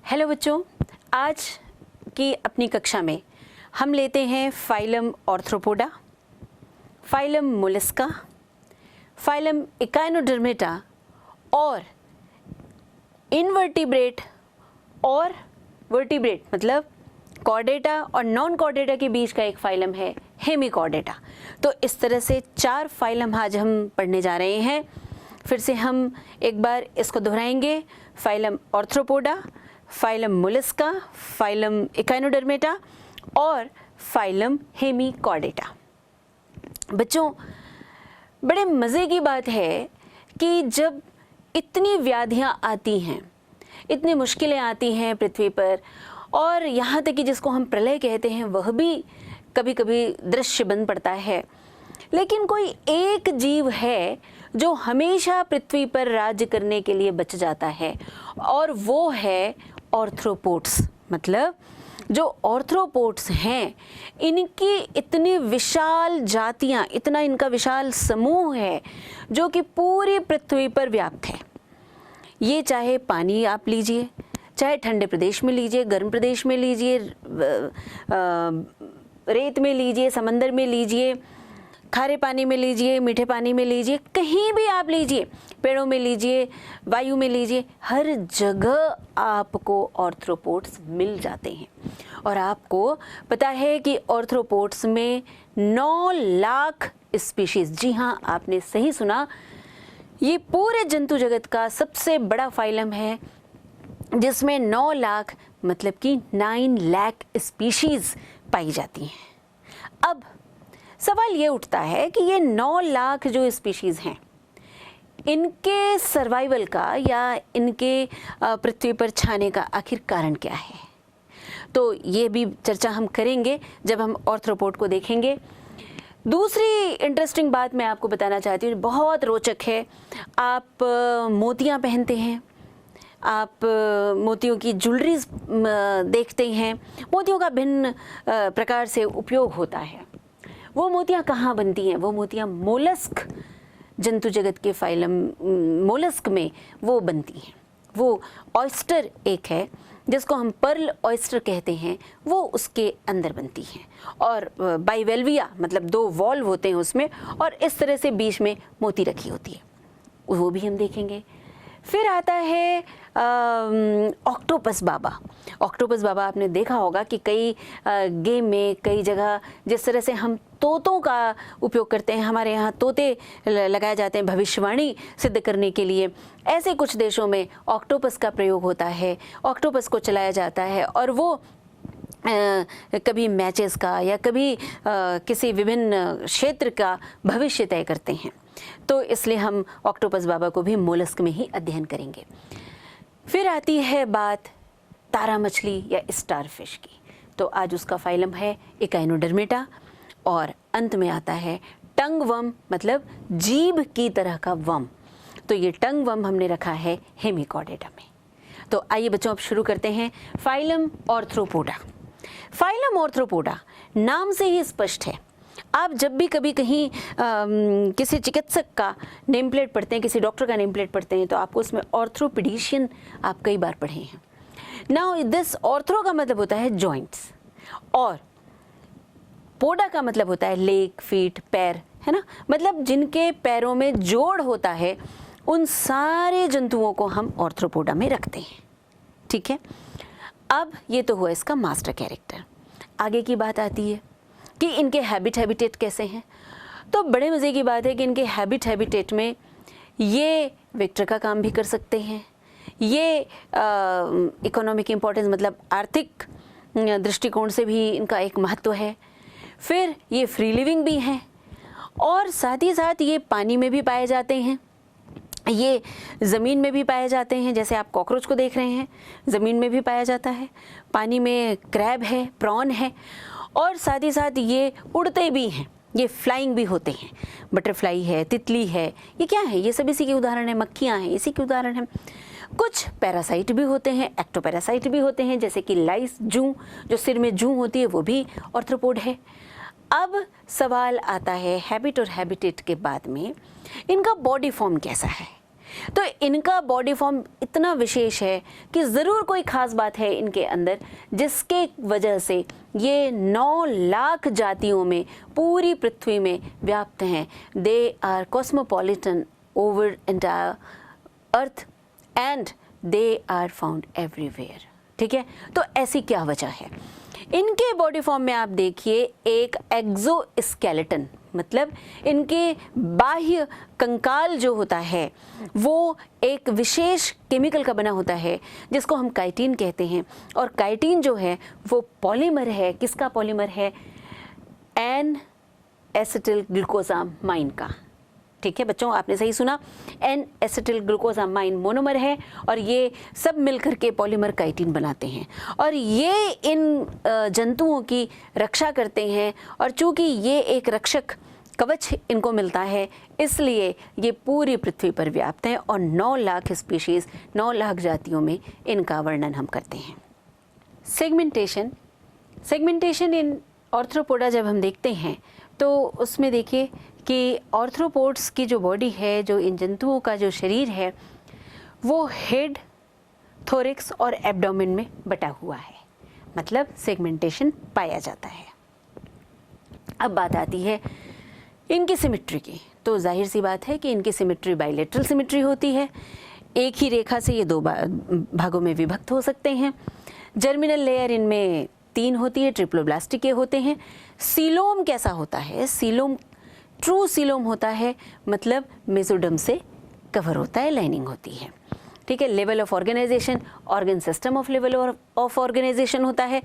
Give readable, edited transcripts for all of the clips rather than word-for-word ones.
Hello बच्चों, आज की अपनी कक्षा में हम लेते हैं phylum Arthropoda, phylum Mollusca, phylum Echinodermata और इनवर्टिब्रेट और वर्टिब्रेट मतलब कॉर्डेटा और नॉन कॉर्डेटा के बीच का एक फाइलम है हेमिकॉर्डेटा। तो इस तरह से 4 फाइलम आज हम पढ़ने जा रहे हैं। फिर से हम एक बार इसको दोहराएंगे। Phylum Arthropoda, phylum Mollusca, phylum Echinodermata और फाइलम हेमिकॉर्डेटा। बच्चों, बड़े मज़े की बात है कि जब इतनी व्याधियाँ आती हैं, इतनी मुश्किलें आती हैं पृथ्वी पर, और यहाँ तक कि जिसको हम प्रलय कहते हैं वह भी कभी कभी दृश्य बन पड़ता है, लेकिन कोई एक जीव है जो हमेशा पृथ्वी पर राज्य करने के लिए बच जाता है, और वो है ऑर्थ्रोपोड्स। मतलब जो ऑर्थ्रोपोड्स हैं, इनकी इतनी विशाल जातियाँ, इतना इनका विशाल समूह है जो कि पूरी पृथ्वी पर व्याप्त है। ये चाहे पानी आप लीजिए, चाहे ठंडे प्रदेश में लीजिए, गर्म प्रदेश में लीजिए, रेत में लीजिए, समंदर में लीजिए, खारे पानी में लीजिए, मीठे पानी में लीजिए, कहीं भी आप लीजिए, पेड़ों में लीजिए, वायु में लीजिए, हर जगह आपको ऑर्थ्रोपोड्स मिल जाते हैं। और आपको पता है कि ऑर्थ्रोपोड्स में 9 लाख स्पीशीज़, जी हाँ आपने सही सुना, ये पूरे जंतु जगत का सबसे बड़ा फाइलम है जिसमें 9 लाख मतलब कि 9 लाख स्पीशीज़ पाई जाती हैं। अब सवाल ये उठता है कि ये 9 लाख जो स्पीशीज़ हैं, इनके सर्वाइवल का या इनके पृथ्वी पर छाने का आखिर कारण क्या है। तो ये भी चर्चा हम करेंगे जब हम ऑर्थ्रोपोड को देखेंगे। दूसरी इंटरेस्टिंग बात मैं आपको बताना चाहती हूँ, बहुत रोचक है। आप मोतियाँ पहनते हैं, आप मोतियों की ज्वेलरीज देखते हैं, मोतियों का भिन्न प्रकार से उपयोग होता है। वो मोतियाँ कहाँ बनती हैं? वो मोतियाँ मोलस्क जंतु जगत के फाइलम मोलस्क में वो बनती हैं। वो ऑयस्टर एक है जिसको हम पर्ल ऑयस्टर कहते हैं, वो उसके अंदर बनती हैं। और बाइवेल्विया मतलब 2 वॉल्व होते हैं उसमें, और इस तरह से बीच में मोती रखी होती है, वो भी हम देखेंगे। फिर आता है ऑक्टोपस बाबा। ऑक्टोपस बाबा आपने देखा होगा कि कई गेम में, कई जगह जिस तरह से हम तोतों का उपयोग करते हैं, हमारे यहाँ तोते लगाए जाते हैं भविष्यवाणी सिद्ध करने के लिए, ऐसे कुछ देशों में ऑक्टोपस का प्रयोग होता है, ऑक्टोपस को चलाया जाता है, और वो कभी मैचेस का या कभी किसी विभिन्न क्षेत्र का भविष्य तय करते हैं। तो इसलिए हम ऑक्टोपस बाबा को भी मोलस्क में ही अध्ययन करेंगे। फिर आती है बात तारा मछली या स्टारफिश की। तो आज उसका फाइलम है इकाइनोडर्मेटा, और अंत में आता है टंग वर्म मतलब जीभ की तरह का वर्म। तो ये टंग वर्म हमने रखा है हेमिकॉर्डेटा में। तो आइए बच्चों, अब शुरू करते हैं। Phylum Arthropoda. फाइलम ऑर्थ्रोपोडा नाम से ही स्पष्ट है। आप जब भी कभी कहीं किसी चिकित्सक का नेम प्लेट पढ़ते हैं, किसी डॉक्टर का नेम प्लेट पढ़ते हैं, तो आपको उसमें ऑर्थोपेडिशियन आप कई बार पढ़े हैं। नाउ दिस ऑर्थ्रो का मतलब होता है जॉइंट्स, और पोडा का मतलब होता है लेग, फीट, पैर, है ना। मतलब जिनके पैरों में जोड़ होता है, उन सारे जंतुओं को हम ऑर्थ्रोपोडा में रखते हैं। ठीक है, अब ये तो हुआ इसका मास्टर कैरेक्टर। आगे की बात आती है कि इनके हैबिटेट कैसे हैं। तो बड़े मज़े की बात है कि इनके हैबिटेट में ये वेक्टर का काम भी कर सकते हैं, ये इकोनॉमिक इम्पोर्टेंस मतलब आर्थिक दृष्टिकोण से भी इनका एक महत्व है। फिर ये फ्री लिविंग भी हैं, और साथ ही साथ ये पानी में भी पाए जाते हैं, ये ज़मीन में भी पाए जाते हैं। जैसे आप कॉकरोच को देख रहे हैं, ज़मीन में भी पाया जाता है, पानी में क्रैब है, प्रॉन है, और साथ ही साथ ये उड़ते भी हैं, ये फ्लाइंग भी होते हैं। बटरफ्लाई है, तितली है, ये क्या है? ये सब इसी के उदाहरण हैं। मक्खियाँ हैं, इसी के उदाहरण हैं। कुछ पैरासाइट भी होते हैं, एक्टोपैरासाइट भी होते हैं, जैसे कि लाइस, जूं, जो सिर में जूं होती है, वो भी ऑर्थ्रोपोड है। अब सवाल आता है हैबिट और हैबिटेट के बाद में इनका बॉडी फॉर्म कैसा है। तो इनका बॉडी फॉर्म इतना विशेष है कि ज़रूर कोई ख़ास बात है इनके अंदर, जिसके वजह से ये 9 लाख जातियों में पूरी पृथ्वी में व्याप्त हैं। They are cosmopolitan over entire earth and they are found everywhere. ठीक है, तो ऐसी क्या वजह है? इनके बॉडी फॉर्म में आप देखिए एक एक्सोस्केलेटन, मतलब इनके बाह्य कंकाल जो होता है वो एक विशेष केमिकल का बना होता है जिसको हम काइटिन कहते हैं। और काइटिन जो है वो पॉलीमर है, किसका पॉलीमर है? एन एसिटिल ग्लूकोसामाइन का। ठीक है बच्चों, आपने सही सुना, एन एसिटिल ग्लूकोसामाइन मोनोमर है और ये सब मिलकर के पॉलीमर काइटिन बनाते हैं और ये इन जंतुओं की रक्षा करते हैं। और चूंकि ये एक रक्षक कवच इनको मिलता है, इसलिए ये पूरी पृथ्वी पर व्याप्त हैं और 9 लाख स्पीशीज़, 9 लाख जातियों में इनका वर्णन हम करते हैं। सेगमेंटेशन इन ऑर्थ्रोपोडा जब हम देखते हैं तो उसमें देखिए कि ऑर्थ्रोपोड्स की जो बॉडी है, जो इन जंतुओं का जो शरीर है, वो हेड, थोरिक्स और एब्डोमेन में बटा हुआ है, मतलब सेगमेंटेशन पाया जाता है। अब बात आती है इनकी सिमेट्री की, तो जाहिर सी बात है कि इनकी सिमेट्री बाइलेटरल सिमेट्री होती है। एक ही रेखा से ये 2 भागों में विभक्त हो सकते हैं। जर्मिनल लेयर इनमें 3 होती है, ट्रिप्लोब्लास्टिक के होते हैं। सीलोम कैसा होता है? सीलोम ट्रू सीलोम होता है, मतलब मेसोडर्म से कवर होता है, लाइनिंग होती है। ठीक है, level of organization, organ system of level of organization होता है।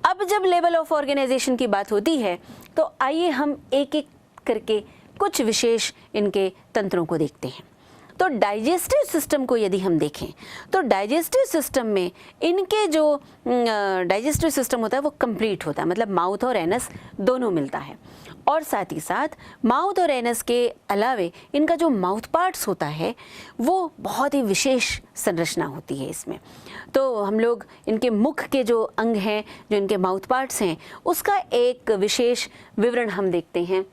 अब जब लेवल ऑफ ऑर्गेनाइजेशन की बात होती है तो आइए हम एक एक करके कुछ विशेष इनके तंत्रों को देखते हैं। तो डाइजेस्टिव सिस्टम को यदि हम देखें तो डाइजेस्टिव सिस्टम में इनके जो डाइजेस्टिव सिस्टम होता है वो कंप्लीट होता है, मतलब माउथ और एनस दोनों मिलता है। और साथ ही साथ माउथ और एनस के अलावे इनका जो माउथ पार्ट्स होता है वो बहुत ही विशेष संरचना होती है इसमें। तो हम लोग इनके मुख के जो अंग हैं, जो इनके माउथ पार्ट्स हैं, उसका एक विशेष विवरण हम देखते हैं,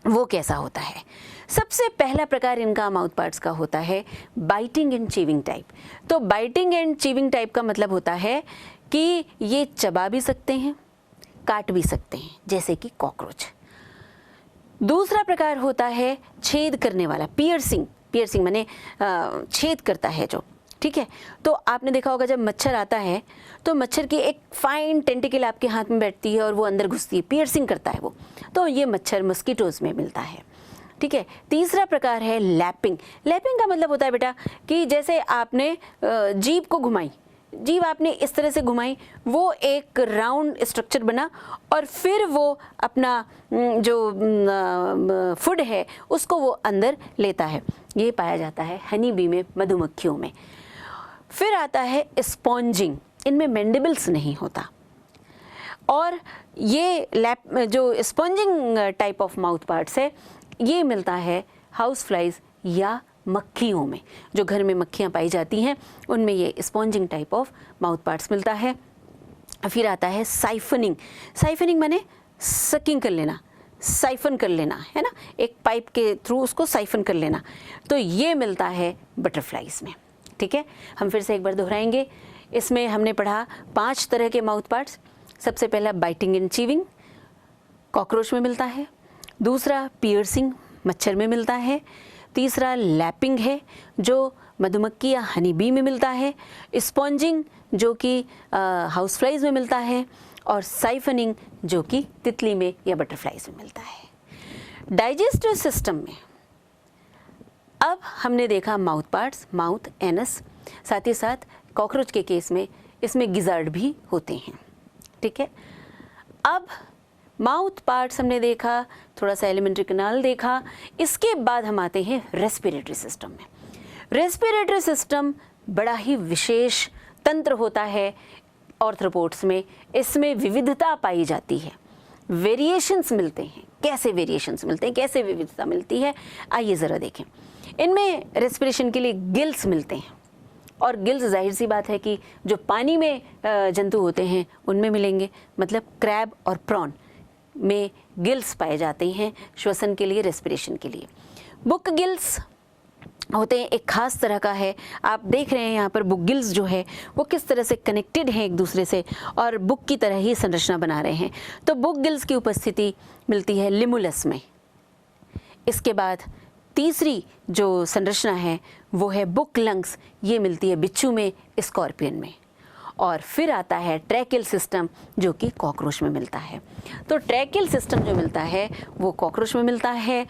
वो कैसा होता है। सबसे पहला प्रकार इनका माउथ पार्ट्स का होता है बाइटिंग एंड चीविंग टाइप। तो बाइटिंग एंड चीविंग टाइप का मतलब होता है कि ये चबा भी सकते हैं, काट भी सकते हैं, जैसे कि कॉकरोच। दूसरा प्रकार होता है छेद करने वाला, पियर्सिंग माने छेद करता है जो, ठीक है। तो आपने देखा होगा जब मच्छर आता है तो मच्छर की एक फाइन टेंटिकल आपके हाथ में बैठती है और वो अंदर घुसती है, पियर्सिंग करता है वो, तो ये मच्छर मस्कीटोज में मिलता है, ठीक है। तीसरा प्रकार है लैपिंग। लैपिंग का मतलब होता है बेटा कि जैसे आपने जीभ को घुमाई, जीभ आपने इस तरह से घुमाई, वो एक राउंड स्ट्रक्चर बना और फिर वो अपना जो फूड है उसको वो अंदर लेता है। ये पाया जाता है हनी बी में, मधुमक्खियों में। फिर आता है स्पॉन्जिंग, इनमें मैंडिबल्स नहीं होता। और ये जो sponging type of mouth parts है ये मिलता है हाउस फ्लाइज या मक्खियों में, जो घर में मक्खियाँ पाई जाती हैं उनमें ये sponging type of mouth parts मिलता है। फिर आता है साइफनिंग। साइफनिंग माने सकिंग कर लेना, साइफन कर लेना, है ना, एक पाइप के थ्रू उसको साइफन कर लेना, तो ये मिलता है बटरफ्लाइज में, ठीक है। हम फिर से एक बार दोहराएंगे। इसमें हमने पढ़ा 5 तरह के माउथ पार्ट्स। सबसे पहला बाइटिंग एंड चीविंग, कॉकरोच में मिलता है। दूसरा पियर्सिंग, मच्छर में मिलता है। तीसरा लैपिंग है जो मधुमक्खी या हनी बी में मिलता है। स्पॉन्जिंग जो कि हाउस फ्लाइज में मिलता है। और साइफनिंग जो कि तितली में या बटरफ्लाइज में मिलता है। डाइजेस्टिव सिस्टम में अब हमने देखा माउथ पार्ट्स, माउथ, एनस, साथ ही साथ कॉकरोच के केस में इसमें गिजार्ड भी होते हैं, ठीक है। अब माउथ पार्ट्स हमने देखा, थोड़ा सा एलिमेंट्री कैनाल देखा, इसके बाद हम आते हैं रेस्पिरेटरी सिस्टम में। रेस्पिरेटरी सिस्टम बड़ा ही विशेष तंत्र होता है ऑर्थ्रोपोड्स में। इसमें विविधता पाई जाती है, वेरिएशंस मिलते हैं। कैसे वेरिएशंस मिलते हैं, कैसे विविधता मिलती है, आइए ज़रा देखें। इनमें रेस्पिरेशन के लिए गिल्स मिलते हैं, और गिल्स जाहिर सी बात है कि जो पानी में जंतु होते हैं उनमें मिलेंगे, मतलब क्रैब और प्रॉन में गिल्स पाए जाते हैं श्वसन के लिए, रेस्पिरेशन के लिए। बुक गिल्स होते हैं, एक खास तरह का है। आप देख रहे हैं यहाँ पर बुक गिल्स जो है वो किस तरह से कनेक्टेड हैं एक दूसरे से और बुक की तरह ही संरचना बना रहे हैं। तो बुक गिल्स की उपस्थिति मिलती है लिमुलस में। इसके बाद तीसरी जो संरचना है वो है बुक लंग्स, ये मिलती है बिच्छू में, स्कॉर्पियन में। और फिर आता है ट्रैकियल सिस्टम जो कि कॉकरोच में मिलता है। तो ट्रैकियल सिस्टम जो मिलता है वो कॉकरोच में मिलता है,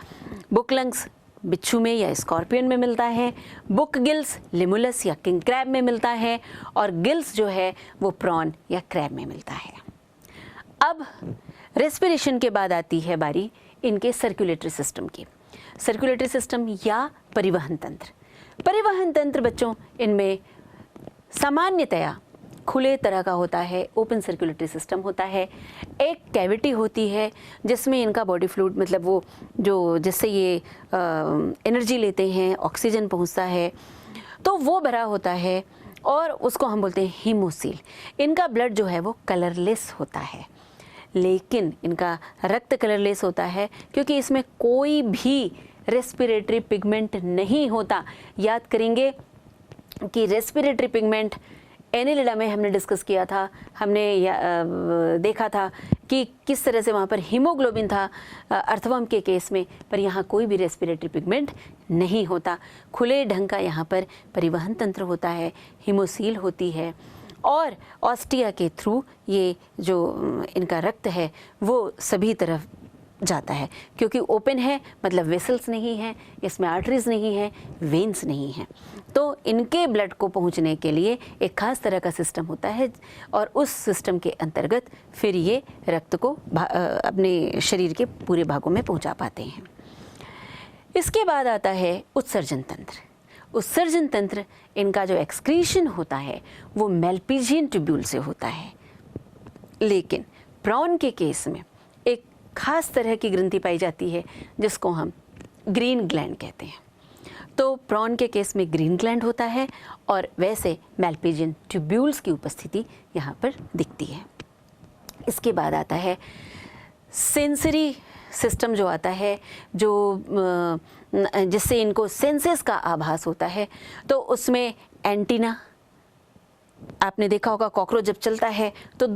बुक लंग्स बिच्छू में या स्कॉर्पियन में मिलता है, बुक गिल्स लिमुलस या किंग क्रैब में मिलता है, और गिल्स जो है वो प्रॉन या क्रैब में मिलता है। अब रेस्पिरेशन के बाद आती है बारी इनके सर्कुलेटरी सिस्टम की। सर्कुलेटरी सिस्टम या परिवहन तंत्र। परिवहन तंत्र बच्चों इनमें सामान्यतया खुले तरह का होता है, ओपन सर्कुलेटरी सिस्टम होता है। एक कैविटी होती है जिसमें इनका बॉडी फ्लूइड, मतलब वो जो जिससे ये एनर्जी लेते हैं, ऑक्सीजन पहुंचता है, तो वो भरा होता है और उसको हम बोलते हैं हीमोसील। इनका ब्लड जो है वो कलरलेस होता है, लेकिन इनका रक्त कलरलेस होता है क्योंकि इसमें कोई भी रेस्पिरेटरी पिगमेंट नहीं होता। याद करेंगे कि रेस्पिरेटरी पिगमेंट एनिलिडा में हमने डिस्कस किया था, हमने देखा था कि किस तरह से वहाँ पर हीमोग्लोबिन था अर्थवर्म के केस में, पर यहाँ कोई भी रेस्पिरेटरी पिगमेंट नहीं होता। खुले ढंग का यहाँ पर परिवहन तंत्र होता है, हीमोसील होती है, और ऑस्टिया के थ्रू ये जो इनका रक्त है वो सभी तरफ जाता है। क्योंकि ओपन है मतलब वेसल्स नहीं है, इसमें आर्टरीज नहीं है, वेन्स नहीं है, तो इनके ब्लड को पहुंचने के लिए एक खास तरह का सिस्टम होता है और उस सिस्टम के अंतर्गत फिर ये रक्त को अपने शरीर के पूरे भागों में पहुंचा पाते हैं। इसके बाद आता है उत्सर्जन तंत्र। उत्सर्जन तंत्र इनका जो एक्सक्रीशन होता है वो मेल्पिजियन ट्यूब्यूल से होता है, लेकिन प्रॉन के केस में एक खास तरह की ग्रंथि पाई जाती है जिसको हम ग्रीन ग्लैंड कहते हैं। तो प्रॉन के केस में ग्रीन ग्लैंड होता है और वैसे मेल्पिजियन ट्यूब्यूल्स की उपस्थिति यहाँ पर दिखती है। इसके बाद आता है सेंसरी सिस्टम जो आता है, जो जिससे इनको सेंसेस का आभास होता है। तो उसमें एंटीना, आपने देखा होगा कॉकरोच जब चलता है तो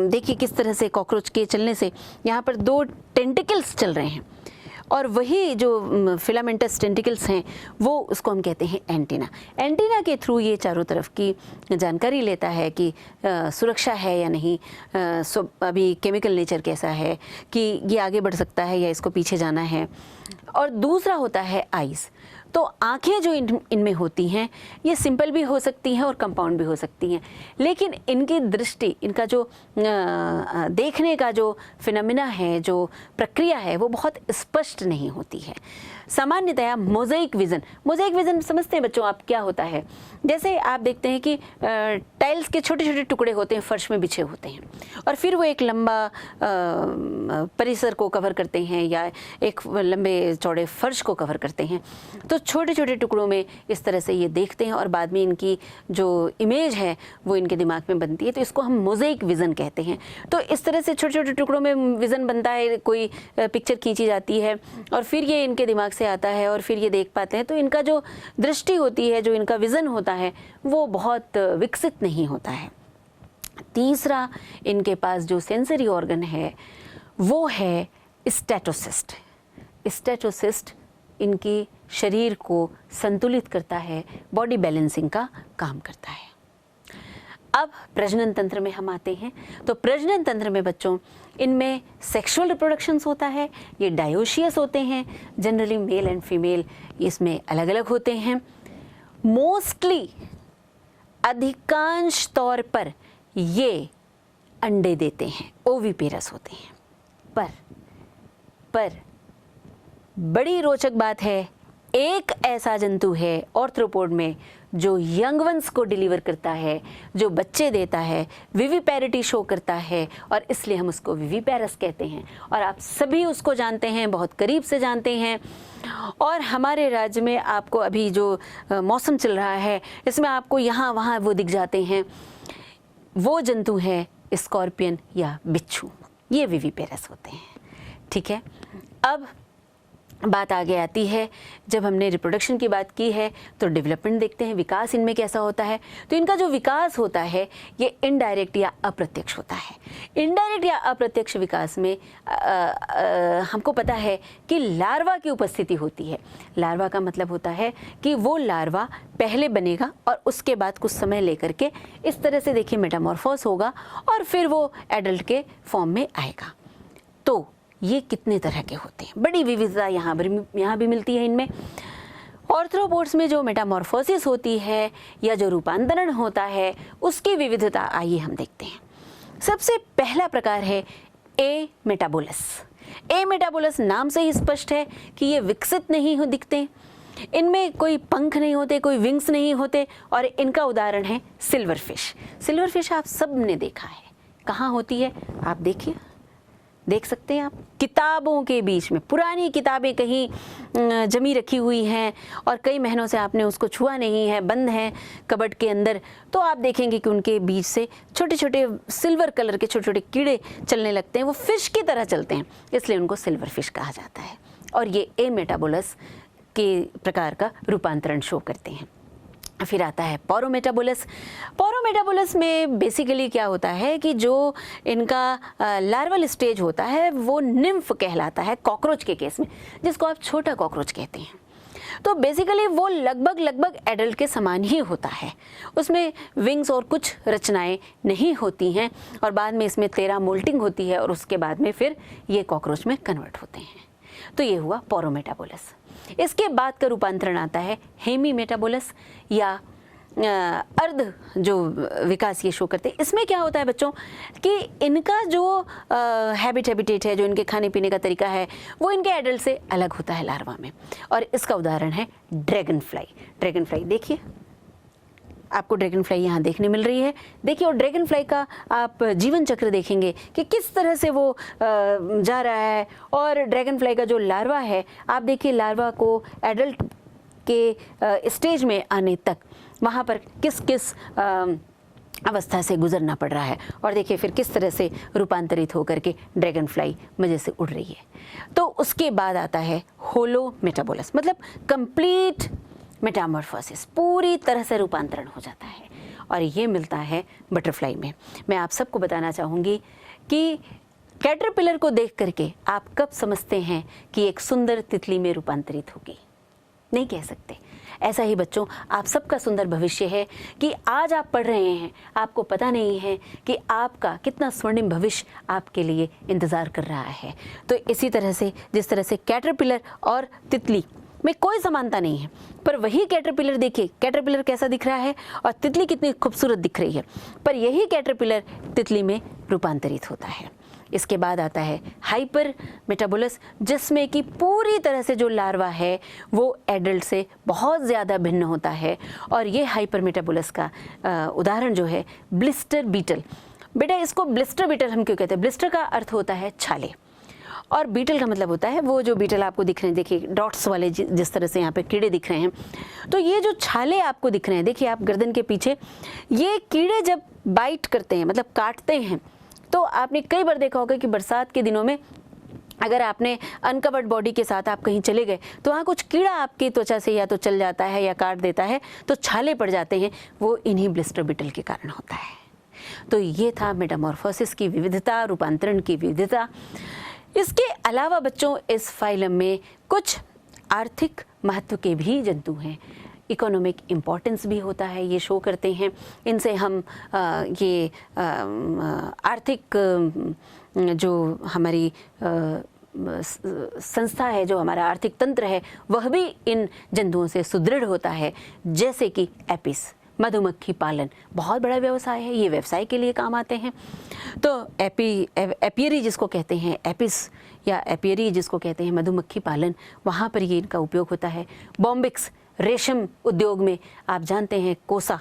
देखिए किस तरह से कॉकरोच के चलने से यहाँ पर 2 टेंटिकल्स चल रहे हैं, और वही जो फिलामेंटस टेंटिकल्स हैं वो उसको हम कहते हैं एंटीना। एंटीना के थ्रू ये चारों तरफ की जानकारी लेता है कि सुरक्षा है या नहीं, अभी केमिकल नेचर कैसा है, कि ये आगे बढ़ सकता है या इसको पीछे जाना है। और दूसरा होता है आइज़। तो आँखें जो इनमें होती हैं ये सिंपल भी हो सकती हैं और कंपाउंड भी हो सकती हैं, लेकिन इनकी दृष्टि, इनका जो देखने का जो फिनोमिना है, जो प्रक्रिया है, वो बहुत स्पष्ट नहीं होती है। सामान्यतया मोज़ेइक विज़न समझते हैं बच्चों आप क्या होता है? जैसे आप देखते हैं कि टाइल्स के छोटे छोटे टुकड़े होते हैं, फर्श में बिछे होते हैं, और फिर वो एक लंबा परिसर को कवर करते हैं या एक लंबे चौड़े फर्श को कवर करते हैं। तो छोटे छोटे टुकड़ों में इस तरह से ये देखते हैं और बाद में इनकी जो इमेज है वो इनके दिमाग में बनती है, तो इसको हम मोज़ेइक विज़न कहते हैं। तो इस तरह से छोटे छोटे टुकड़ों में विज़न बनता है, कोई पिक्चर खींची जाती है और फिर ये इनके दिमाग से आता है और फिर ये देख पाते हैं। तो इनका जो दृष्टि होती है, जो इनका विज़न होता है, वो बहुत विकसित नहीं होता है। तीसरा इनके पास जो सेंसरी ऑर्गन है वो है स्टैटोसिस्ट। स्टैटोसिस्ट इनकी शरीर को संतुलित करता है, बॉडी बैलेंसिंग का काम करता है। अब प्रजनन तंत्र में हम आते हैं। तो प्रजनन तंत्र में बच्चों इनमें सेक्सुअल रिप्रोडक्शंस होता है, ये डायोशियस होते हैं, जनरली मेल एंड फीमेल इसमें अलग अलग होते हैं। मोस्टली अधिकांश तौर पर ये अंडे देते हैं, ओविपेरस होते हैं। पर बड़ी रोचक बात है, एक ऐसा जंतु है ऑर्थ्रोपोड में जो यंग वंस को डिलीवर करता है, जो बच्चे देता है, विविपैरिटी शो करता है, और इसलिए हम उसको विविपैरस कहते हैं। और आप सभी उसको जानते हैं, बहुत करीब से जानते हैं। और हमारे राज्य में आपको अभी जो मौसम चल रहा है इसमें आपको यहाँ वहाँ वो दिख जाते हैं। वो जंतु है स्कॉर्पियन या बिच्छू, ये विविपैरस होते हैं। ठीक है, अब बात आगे आती है, जब हमने रिप्रोडक्शन की बात की है तो डेवलपमेंट देखते हैं, विकास इनमें कैसा होता है। तो इनका जो विकास होता है ये इनडायरेक्ट या अप्रत्यक्ष होता है। इनडायरेक्ट या अप्रत्यक्ष विकास में हमको पता है कि लार्वा की उपस्थिति होती है। लार्वा का मतलब होता है कि वो लार्वा पहले बनेगा और उसके बाद कुछ समय लेकर के इस तरह से देखिए मेटामॉर्फोस होगा और फिर वो एडल्ट के फॉर्म में आएगा। तो ये कितने तरह के होते हैं, बड़ी विविधता यहाँ भी मिलती है इनमें। ऑर्थ्रोपोड्स में जो मेटामॉर्फोसिस होती है या जो रूपांतरण होता है उसकी विविधता आइए हम देखते हैं। सबसे पहला प्रकार है ए मेटाबोलस। ए मेटाबोलस नाम से ही स्पष्ट है कि ये विकसित नहीं हो दिखते, इनमें कोई पंख नहीं होते, कोई विंग्स नहीं होते और इनका उदाहरण है सिल्वर फिश। सिल्वर फिश आप सब ने देखा है, कहाँ होती है आप देखिए, देख सकते हैं आप, किताबों के बीच में पुरानी किताबें कहीं जमी रखी हुई हैं और कई महीनों से आपने उसको छुआ नहीं है, बंद है कबर्ड के अंदर, तो आप देखेंगे कि उनके बीच से छोटे छोटे सिल्वर कलर के छोटे छोटे कीड़े चलने लगते हैं, वो फिश की तरह चलते हैं, इसलिए उनको सिल्वर फिश कहा जाता है। और ये ए मेटाबोलस के प्रकार का रूपांतरण शो करते हैं। फिर आता है पोरोमेटाबोलस। पोरोमेटाबोलस में बेसिकली क्या होता है कि जो इनका लार्वल स्टेज होता है वो निम्फ कहलाता है कॉकरोच के केस में, जिसको आप छोटा कॉकरोच कहते हैं। तो बेसिकली वो लगभग एडल्ट के समान ही होता है, उसमें विंग्स और कुछ रचनाएं नहीं होती हैं और बाद में इसमें 13 मोल्टिंग होती है और उसके बाद में फिर ये कॉकरोच में कन्वर्ट होते हैं। तो ये हुआ पोरोमेटाबोलस। इसके बाद का रूपांतरण आता है हेमी मेटाबोलस या अर्ध जो विकास ये शो करते हैं। इसमें क्या होता है बच्चों कि इनका जो हैबिटेट है, जो इनके खाने पीने का तरीका है, वो इनके एडल्ट से अलग होता है लार्वा में। और इसका उदाहरण है ड्रैगन फ्लाई। ड्रैगन फ्लाई देखिए, आपको ड्रैगन फ्लाई यहाँ देखने मिल रही है। देखिए, और ड्रैगन फ्लाई का आप जीवन चक्र देखेंगे कि किस तरह से वो जा रहा है। और ड्रैगन फ्लाई का जो लार्वा है, आप देखिए लार्वा को एडल्ट के स्टेज में आने तक वहाँ पर किस किस अवस्था से गुजरना पड़ रहा है और देखिए फिर किस तरह से रूपांतरित होकर के ड्रैगन फ्लाई मज़े से उड़ रही है। तो उसके बाद आता है होलो मेटाबोलस, मतलब कंप्लीट मेटामॉर्फोसिस, पूरी तरह से रूपांतरण हो जाता है और ये मिलता है बटरफ्लाई में। मैं आप सबको बताना चाहूँगी कि कैटरपिलर को देख करके आप कब समझते हैं कि एक सुंदर तितली में रूपांतरित होगी? नहीं कह सकते। ऐसा ही बच्चों आप सबका सुंदर भविष्य है कि आज आप पढ़ रहे हैं, आपको पता नहीं है कि आपका कितना स्वर्णिम भविष्य आपके लिए इंतज़ार कर रहा है। तो इसी तरह से जिस तरह से कैटरपिलर और तितली में कोई समानता नहीं है, पर वही कैटरपिलर देखिए, कैटरपिलर कैसा दिख रहा है और तितली कितनी खूबसूरत दिख रही है, पर यही कैटरपिलर तितली में रूपांतरित होता है। इसके बाद आता है हाइपर मेटाबोलस, जिसमें कि पूरी तरह से जो लार्वा है वो एडल्ट से बहुत ज़्यादा भिन्न होता है। और ये हाइपर मेटाबोलस का उदाहरण जो है ब्लिस्टर बीटल। बेटा इसको ब्लिस्टर बीटल हम क्यों कहते हैं? ब्लिस्टर का अर्थ होता है छाले और बीटल का मतलब होता है वो जो बीटल आपको दिख रहे हैं, देखिए डॉट्स वाले जिस तरह से यहाँ पे कीड़े दिख रहे हैं, तो ये जो छाले आपको दिख रहे हैं, देखिए आप गर्दन के पीछे, ये कीड़े जब बाइट करते हैं मतलब काटते हैं, तो आपने कई बार देखा होगा कि बरसात के दिनों में अगर आपने अनकवर्ड बॉडी के साथ आप कहीं चले गए तो वहाँ कुछ कीड़ा आपकी त्वचा से या तो चल जाता है या काट देता है, तो छाले पड़ जाते हैं, वो इन्हीं ब्लिस्टर बीटल के कारण होता है। तो ये था मेटामॉर्फोसिस की विविधता, रूपांतरण की विविधता। इसके अलावा बच्चों इस फाइलम में कुछ आर्थिक महत्व के भी जंतु हैं, इकोनॉमिक इम्पोर्टेंस भी होता है, ये शो करते हैं। इनसे हम ये आर्थिक जो हमारी संस्था है, जो हमारा आर्थिक तंत्र है, वह भी इन जंतुओं से सुदृढ़ होता है। जैसे कि एपिस, मधुमक्खी पालन बहुत बड़ा व्यवसाय है, ये व्यवसाय के लिए काम आते हैं। तो एपियरी जिसको कहते हैं, एपिस या एपियरी जिसको कहते हैं मधुमक्खी पालन, वहाँ पर ये इनका उपयोग होता है। बॉम्बिक्स, रेशम उद्योग में आप जानते हैं कोसा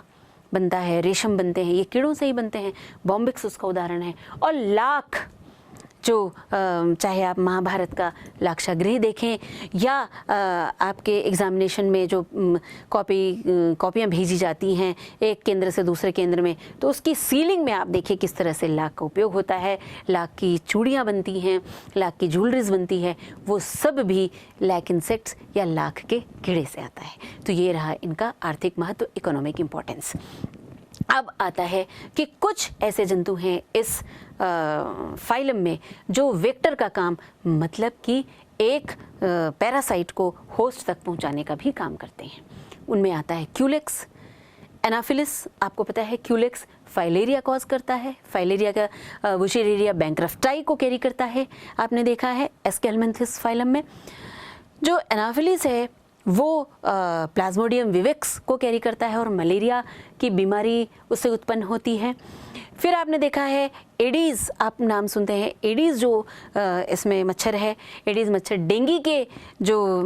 बनता है, रेशम बनते हैं, ये कीड़ों से ही बनते हैं, बॉम्बिक्स उसका उदाहरण है। और लाख जो चाहे आप महाभारत का लाक्षागृह देखें या आपके एग्जामिनेशन में जो कॉपियाँ भेजी जाती हैं एक केंद्र से दूसरे केंद्र में, तो उसकी सीलिंग में आप देखिए किस तरह से लाख का उपयोग होता है, लाख की चूड़ियाँ बनती हैं, लाख की ज्वेलरीज बनती है, वो सब भी लैक इंसेक्ट्स या लाख के कीड़े से आता है। तो ये रहा इनका आर्थिक महत्व, इकोनॉमिक इम्पोर्टेंस। अब आता है कि कुछ ऐसे जंतु हैं इस फाइलम में जो वेक्टर का काम, मतलब कि एक पैरासाइट को होस्ट तक पहुंचाने का भी काम करते हैं। उनमें आता है क्यूलेक्स, एनाफिलिस। आपको पता है क्यूलेक्स फाइलेरिया कॉज करता है, फाइलेरिया का वुशेरिया बैंक्रफ्टाई को कैरी करता है, आपने देखा है एस्केलमेंथिस फाइलम में। जो एनाफिलिस है वो प्लाज्मोडियम विवेक्स को कैरी करता है और मलेरिया की बीमारी उससे उत्पन्न होती है। फिर आपने देखा है एडीज़, आप नाम सुनते हैं एडीज़, जो इसमें मच्छर है। एडीज़ मच्छर डेंगू के जो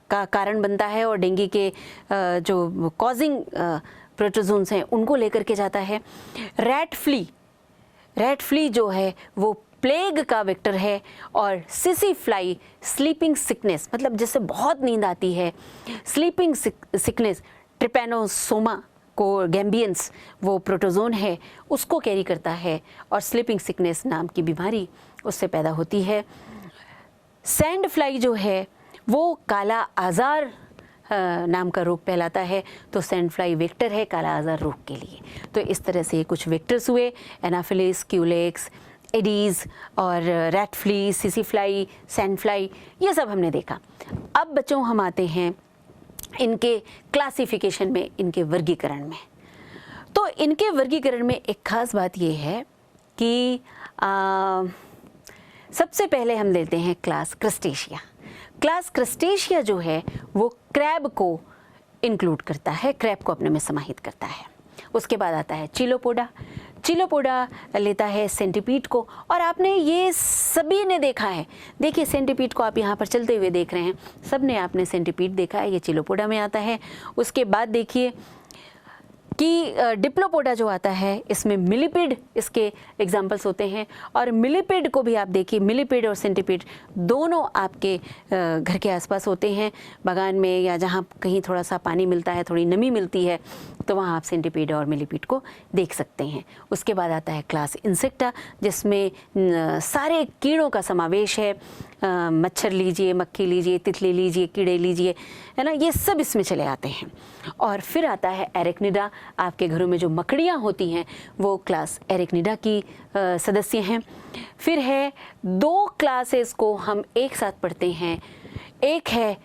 का कारण बनता है और डेंगू के जो कॉजिंग प्रोटोजोन्स हैं उनको लेकर के जाता है। रैट फ्ली जो है वो प्लेग का वेक्टर है। और सिसी फ्लाई स्लीपिंग सिकनेस, मतलब जिससे बहुत नींद आती है, स्लीपिंग सिकनेस, ट्रिपैनोसोमा को गैम्बियंस वो प्रोटोजोन है उसको कैरी करता है और स्लीपिंग सिकनेस नाम की बीमारी उससे पैदा होती है। सैंड फ्लाई जो है वो काला आजार नाम का रोग फैलाता है, तो सैंड फ्लाई वेक्टर है काला आजार रोग के लिए। तो इस तरह से कुछ वेक्टर्स हुए, एनाफिलिस, क्यूलेक्स, एडीज़ और रैट फ्ली, सिसी फ्लाई, सैंड फ्लाई, ये सब हमने देखा। अब बच्चों हम आते हैं इनके क्लासिफिकेशन में, इनके वर्गीकरण में। तो इनके वर्गीकरण में एक खास बात ये है कि सबसे पहले हम लेते हैं क्लास क्रस्टेशिया। क्लास क्रस्टेशिया जो है वो क्रैब को इंक्लूड करता है, क्रैब को अपने में समाहित करता है। उसके बाद आता है चिलोपोडा। चिलोपोडा लेता है सेंटीपीड को, और आपने ये सभी ने देखा है, देखिए सेंटीपीड को आप यहाँ पर चलते हुए देख रहे हैं, सब ने आपने सेंटीपीड देखा है, ये चिलोपोडा में आता है। उसके बाद देखिए कि डिप्लोपोडा जो आता है इसमें मिलीपिड इसके एग्जाम्पल्स होते हैं, और मिलीपिड को भी आप देखिए, मिलीपिड और सेंटीपीड दोनों आपके घर के आसपास होते हैं, बागान में या जहाँ कहीं थोड़ा सा पानी मिलता है, थोड़ी नमी मिलती है, तो वहाँ आप सेंटीपीड और मिलीपिड को देख सकते हैं। उसके बाद आता है क्लास इंसेक्टा, जिसमें सारे कीड़ों का समावेश है, मच्छर लीजिए, मक्खी लीजिए, तितली लीजिए, कीड़े लीजिए, है ना, ये सब इसमें चले आते हैं। और फिर आता है एरेक्निडा, आपके घरों में जो मकड़ियाँ होती हैं वो क्लास एरेक्निडा की सदस्य हैं। फिर है दो क्लासेस को हम एक साथ पढ़ते हैं, एक है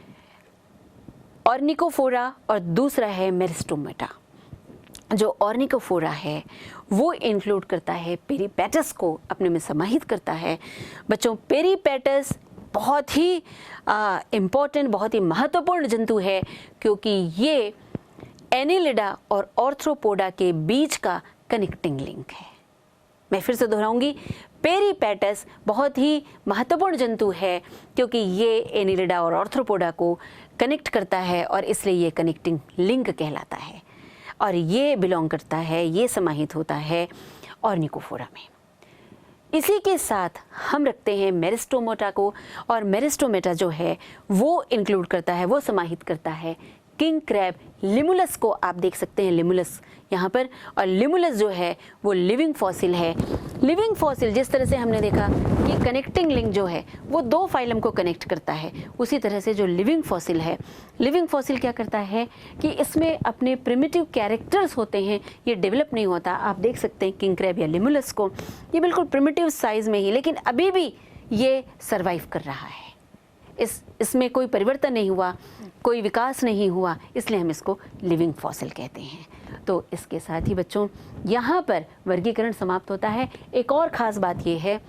ऑर्निकोफोरा और दूसरा है मेरिस्टोमेटा। जो ऑर्निकोफोरा है वो इंक्लूड करता है पेरीपेटस को, अपने में समाहित करता है। बच्चों पेरीपेटस बहुत ही इम्पोर्टेंट, बहुत ही महत्वपूर्ण जंतु है, क्योंकि ये एनिलिडा और ऑर्थ्रोपोडा के बीच का कनेक्टिंग लिंक है। मैं फिर से दोहराऊंगी, पेरीपेटस बहुत ही महत्वपूर्ण जंतु है क्योंकि ये एनिलिडा और ऑर्थ्रोपोडा को कनेक्ट करता है और इसलिए ये कनेक्टिंग लिंक कहलाता है, और ये बिलोंग करता है, ये समाहित होता है ऑर्निकोफोरा में। इसी के साथ हम रखते हैं मेरिस्टोमेटा को, और मेरिस्टोमेटा जो है वो इंक्लूड करता है, वो समाहित करता है किंग क्रैब लिमुलस को। आप देख सकते हैं लिमुलस यहाँ पर, और लिमुलस जो है वो लिविंग फॉसिल है। लिविंग फॉसिल जिस तरह से हमने देखा कि कनेक्टिंग लिंक जो है वो दो फाइलम को कनेक्ट करता है, उसी तरह से जो लिविंग फॉसिल है, लिविंग फॉसिल क्या करता है कि इसमें अपने प्रिमिटिव कैरेक्टर्स होते हैं, ये डेवलप नहीं होता। आप देख सकते हैं किंग क्रैब या लिमुलस को, ये बिल्कुल प्रिमिटिव साइज में ही, लेकिन अभी भी ये सर्वाइव कर रहा है, इसमें कोई परिवर्तन नहीं हुआ, कोई विकास नहीं हुआ, इसलिए हम इसको लिविंग फॉसिल कहते हैं। तो इसके साथ ही बच्चों यहाँ पर वर्गीकरण समाप्त होता है। एक और ख़ास बात ये है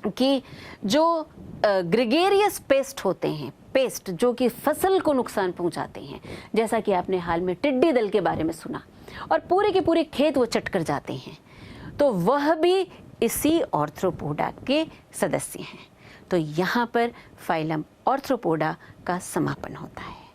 कि जो ग्रेगेरियस पेस्ट होते हैं, पेस्ट जो कि फसल को नुकसान पहुँचाते हैं, जैसा कि आपने हाल में टिड्डी दल के बारे में सुना, और पूरे के पूरे खेत वो चट कर जाते हैं, तो वह भी इसी ऑर्थ्रोपोडा के सदस्य हैं। तो यहाँ पर फाइलम ऑर्थ्रोपोडा का समापन होता है।